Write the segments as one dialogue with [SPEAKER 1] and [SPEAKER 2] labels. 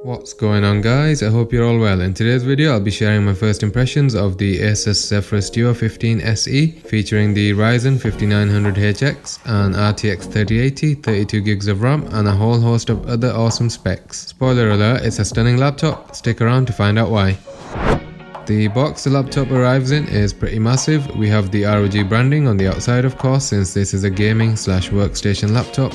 [SPEAKER 1] What's going on, guys? I hope you're all well. In today's video I'll be sharing my first impressions of the Asus Zephyrus Duo 15 SE featuring the Ryzen 5900HX and RTX 3080, 32 gigs of RAM and a whole host of other awesome specs. Spoiler alert, it's a stunning laptop. Stick around to find out why. The box the laptop arrives in is pretty massive. We have the ROG branding on the outside, of course, since this is a gaming / workstation laptop.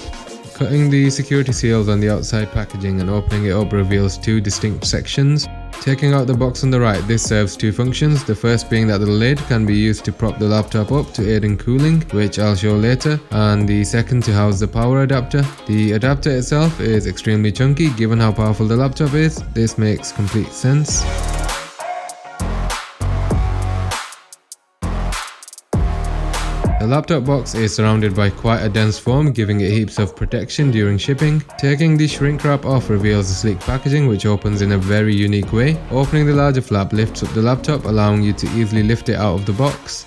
[SPEAKER 1] Cutting the security seals on the outside packaging and opening it up reveals two distinct sections. Taking out the box on the right, this serves two functions, the first being that the lid can be used to prop the laptop up to aid in cooling, which I'll show later, and the second to house the power adapter. The adapter itself is extremely chunky. Given how powerful the laptop is, this makes complete sense. The laptop box is surrounded by quite a dense foam, giving it heaps of protection during shipping. Taking the shrink wrap off reveals the sleek packaging, which opens in a very unique way. Opening the larger flap lifts up the laptop, allowing you to easily lift it out of the box.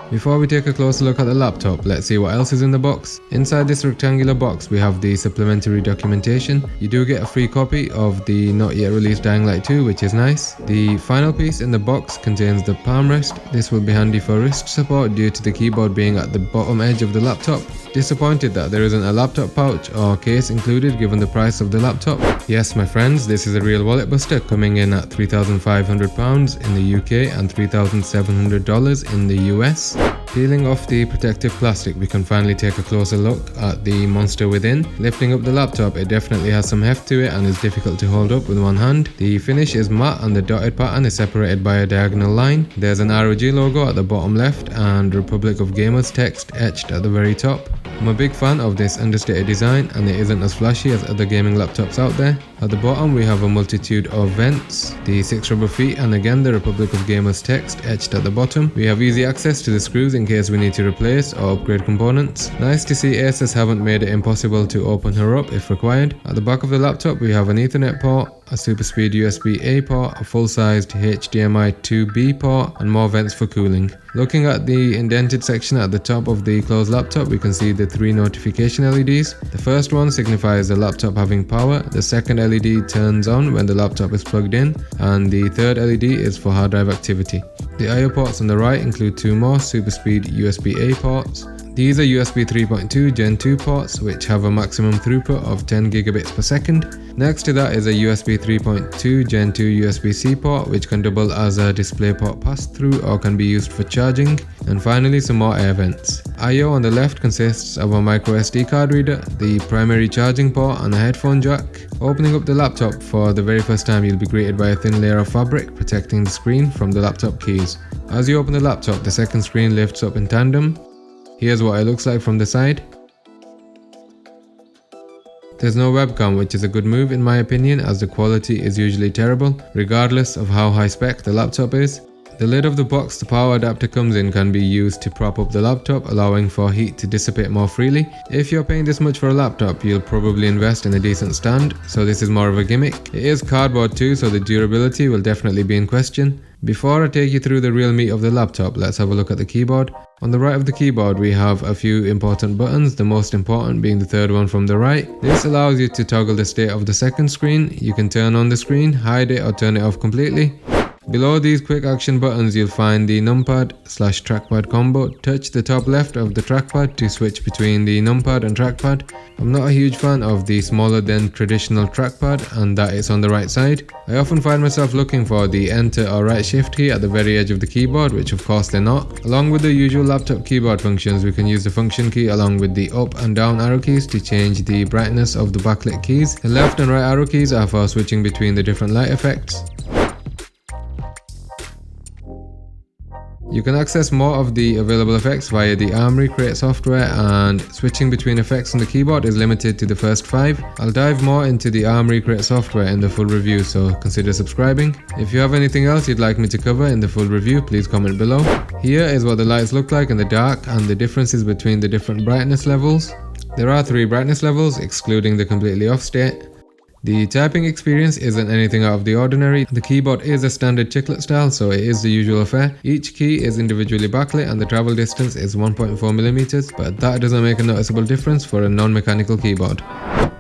[SPEAKER 1] Before we take a closer look at the laptop, let's see what else is in the box. Inside this rectangular box we have the supplementary documentation. You do get a free copy of the not yet released Dying Light 2, which is nice. The final piece in the box contains the palm rest. This will be handy for wrist support due to the keyboard being at the bottom edge of the laptop. Disappointed that there isn't a laptop pouch or case included given the price of the laptop. Yes, my friends, this is a real wallet buster, coming in at £3,500 in the UK and $3,700 in the US. Peeling off the protective plastic, we can finally take a closer look at the monster within. Lifting up the laptop, it definitely has some heft to it and is difficult to hold up with one hand. The finish is matte and the dotted pattern is separated by a diagonal line. There's an ROG logo at the bottom left and Republic of Gamers text etched at the very top. I'm a big fan of this understated design and it isn't as flashy as other gaming laptops out there. At the bottom we have a multitude of vents, the 6 rubber feet and again the Republic of Gamers text etched at the bottom. We have easy access to the screws in case we need to replace or upgrade components. Nice to see Asus haven't made it impossible to open her up if required. At the back of the laptop we have an Ethernet port, a super speed USB-A port, a full-sized HDMI 2B port and more vents for cooling. Looking at the indented section at the top of the closed laptop, we can see the 3 notification LEDs. The first one signifies the laptop having power, the second LED turns on when the laptop is plugged in, and the third LED is for hard drive activity. The I/O ports on the right include 2 more super speed USB-A ports. These are USB 3.2 Gen 2 ports which have a maximum throughput of 10 gigabits per second. Next to that is a USB 3.2 Gen 2 USB-C port which can double as a DisplayPort pass-through or can be used for charging. And finally some more air vents. I/O on the left consists of a micro SD card reader, the primary charging port and a headphone jack. Opening up the laptop for the very first time, you'll be greeted by a thin layer of fabric protecting the screen from the laptop keys. As you open the laptop, the second screen lifts up in tandem. Here's what it looks like from the side. There's no webcam, which is a good move in my opinion, as the quality is usually terrible, regardless of how high spec the laptop is. The lid of the box the power adapter comes in can be used to prop up the laptop, allowing for heat to dissipate more freely. If you're paying this much for a laptop, you'll probably invest in a decent stand, so this is more of a gimmick. It is cardboard too, so the durability will definitely be in question. Before I take you through the real meat of the laptop, let's have a look at the keyboard. On the right of the keyboard we have a few important buttons, the most important being the third one from the right. This allows you to toggle the state of the second screen. You can turn on the screen, hide it or turn it off completely. Below these quick action buttons you'll find the numpad / trackpad combo. Touch the top left of the trackpad to switch between the numpad and trackpad. I'm not a huge fan of the smaller than traditional trackpad and that it's on the right side. I often find myself looking for the enter or right shift key at the very edge of the keyboard, which of course they're not. Along with the usual laptop keyboard functions, we can use the function key along with the up and down arrow keys to change the brightness of the backlit keys. The left and right arrow keys are for switching between the different light effects. You can access more of the available effects via the ARM Recreate software, and switching between effects on the keyboard is limited to the first 5. I'll dive more into the ARM Recreate software in the full review, so consider subscribing. If you have anything else you'd like me to cover in the full review, please comment below. Here is what the lights look like in the dark and the differences between the different brightness levels. There are 3 brightness levels, excluding the completely off state. The typing experience isn't anything out of the ordinary. The keyboard is a standard chiclet style, so it is the usual affair. Each key is individually backlit and the travel distance is 1.4mm, but that doesn't make a noticeable difference for a non-mechanical keyboard.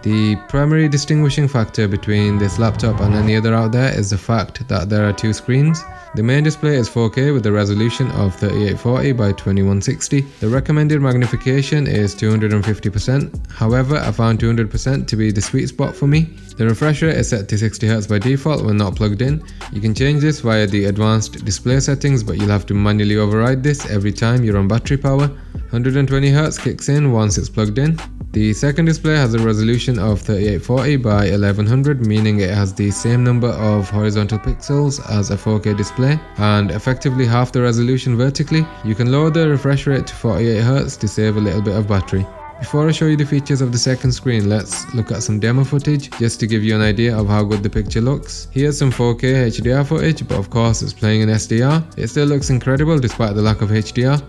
[SPEAKER 1] The primary distinguishing factor between this laptop and any other out there is the fact that there are two screens. The main display is 4K with a resolution of 3840 by 2160. The recommended magnification is 250%. However, I found 200% to be the sweet spot for me. The refresh rate is set to 60Hz by default when not plugged in. You can change this via the advanced display settings, but you'll have to manually override this every time you're on battery power. 120Hz kicks in once it's plugged in. The second display has a resolution of 3840 by 1100, meaning it has the same number of horizontal pixels as a 4K display and effectively half the resolution vertically. You can lower the refresh rate to 48Hz to save a little bit of battery. Before I show you the features of the second screen, let's look at some demo footage just to give you an idea of how good the picture looks. Here's some 4K HDR footage, but of course it's playing in SDR. It still looks incredible despite the lack of HDR.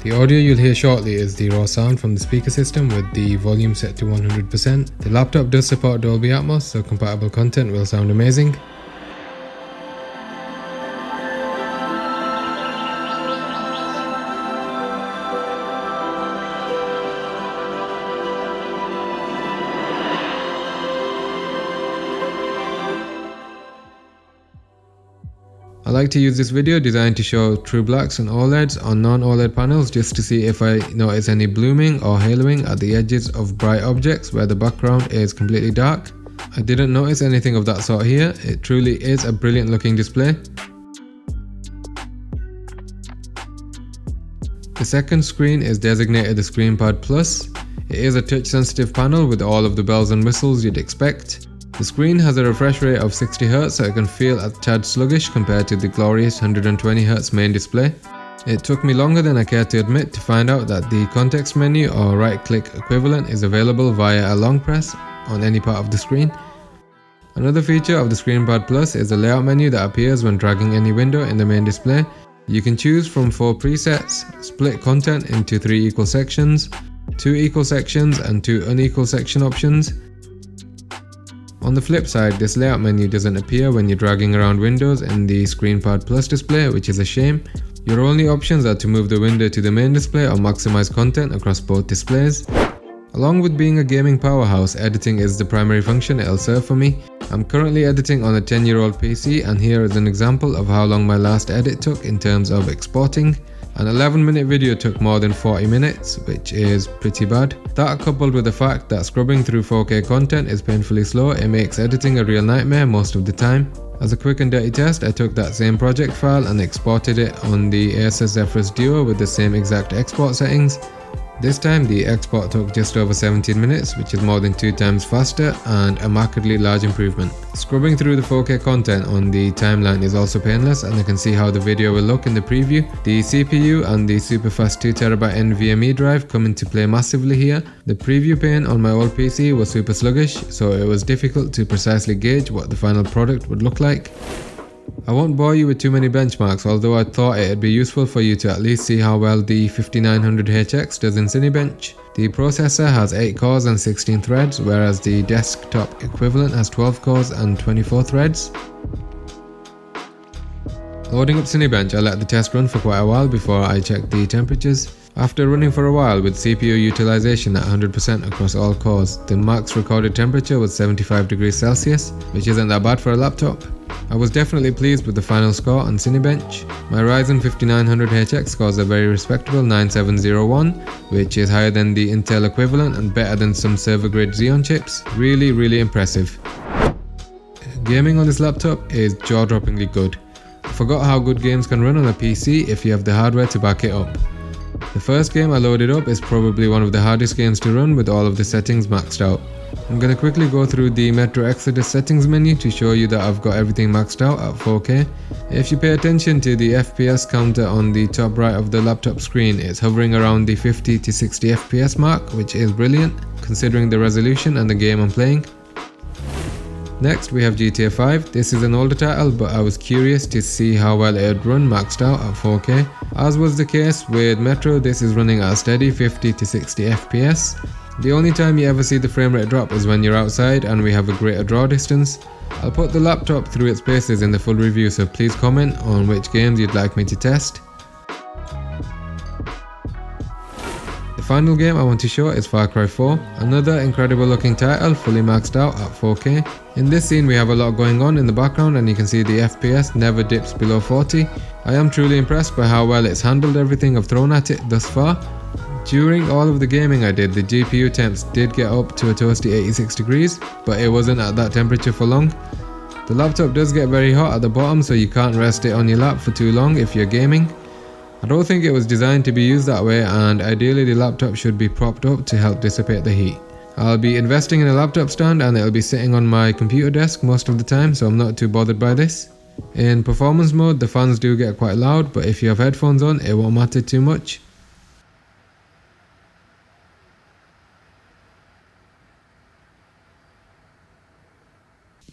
[SPEAKER 1] The audio you'll hear shortly is the raw sound from the speaker system with the volume set to 100%. The laptop does support Dolby Atmos, so compatible content will sound amazing. I like to use this video designed to show true blacks and OLEDs on non-OLED panels just to see if I notice any blooming or haloing at the edges of bright objects where the background is completely dark. I didn't notice anything of that sort here. It truly is a brilliant looking display. The second screen is designated the ScreenPad Plus. It is a touch sensitive panel with all of the bells and whistles you'd expect. The screen has a refresh rate of 60Hz, so it can feel a tad sluggish compared to the glorious 120Hz main display. It took me longer than I care to admit to find out that the context menu or right click equivalent is available via a long press on any part of the screen. Another feature of the ScreenPad Plus is the layout menu that appears when dragging any window in the main display. You can choose from 4 presets, split content into 3 equal sections, 2 equal sections and 2 unequal section options. On the flip side, this layout menu doesn't appear when you're dragging around windows in the ScreenPad Plus display, which is a shame. Your only options are to move the window to the main display or maximize content across both displays. Along with being a gaming powerhouse, editing is the primary function it'll serve for me. I'm currently editing on a 10-year-old PC, and here is an example of how long my last edit took in terms of exporting. An 11-minute video took more than 40 minutes, which is pretty bad. That coupled with the fact that scrubbing through 4K content is painfully slow, it makes editing a real nightmare most of the time. As a quick and dirty test, I took that same project file and exported it on the Asus Zephyrus Duo with the same exact export settings. This time the export took just over 17 minutes, which is more than 2 times faster and a markedly large improvement. Scrubbing through the 4K content on the timeline is also painless, and I can see how the video will look in the preview. The CPU and the super fast 2TB NVMe drive come into play massively here. The preview pane on my old PC was super sluggish, so it was difficult to precisely gauge what the final product would look like. I won't bore you with too many benchmarks, although I thought it'd be useful for you to at least see how well the 5900HX does in Cinebench. The processor has 8 cores and 16 threads, whereas the desktop equivalent has 12 cores and 24 threads. Loading up Cinebench, I let the test run for quite a while before I checked the temperatures. After running for a while with CPU utilization at 100% across all cores, the max recorded temperature was 75 degrees Celsius, which isn't that bad for a laptop. I was definitely pleased with the final score on Cinebench. My Ryzen 5900HX scores a very respectable 9701, which is higher than the Intel equivalent and better than some server grade Xeon chips. Really impressive. Gaming on this laptop is jaw-droppingly good. I forgot how good games can run on a PC if you have the hardware to back it up. The first game I loaded up is probably one of the hardest games to run with all of the settings maxed out. I'm gonna quickly go through the Metro Exodus settings menu to show you that I've got everything maxed out at 4K. If you pay attention to the FPS counter on the top right of the laptop screen, it's hovering around the 50 to 60 FPS mark, which is brilliant considering the resolution and the game I'm playing. Next we have GTA 5. This is an older title, but I was curious to see how well it would run maxed out at 4K. As was the case with Metro, this is running at a steady 50 to 60 FPS. The only time you ever see the frame rate drop is when you're outside and we have a greater draw distance. I'll put the laptop through its paces in the full review, so please comment on which games you'd like me to test. The final game I want to show is Far Cry 4, another incredible looking title, fully maxed out at 4K. In this scene we have a lot going on in the background and you can see the FPS never dips below 40. I am truly impressed by how well it's handled everything I've thrown at it thus far. During all of the gaming I did, the GPU temps did get up to a toasty 86 degrees, but it wasn't at that temperature for long. The laptop does get very hot at the bottom, so you can't rest it on your lap for too long if you're gaming. I don't think it was designed to be used that way, and ideally the laptop should be propped up to help dissipate the heat. I'll be investing in a laptop stand and it'll be sitting on my computer desk most of the time, so I'm not too bothered by this. In performance mode the fans do get quite loud, but if you have headphones on it won't matter too much.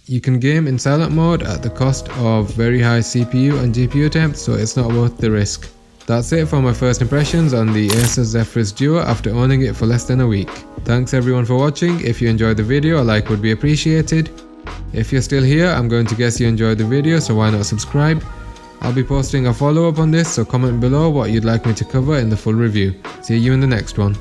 [SPEAKER 1] You can game in silent mode at the cost of very high CPU and GPU temps, so it's not worth the risk. That's it for my first impressions on the Asus Zephyrus Duo after owning it for less than a week. Thanks everyone for watching. If you enjoyed the video, a like would be appreciated. If you're still here, I'm going to guess you enjoyed the video, so why not subscribe? I'll be posting a follow-up on this, so comment below what you'd like me to cover in the full review. See you in the next one.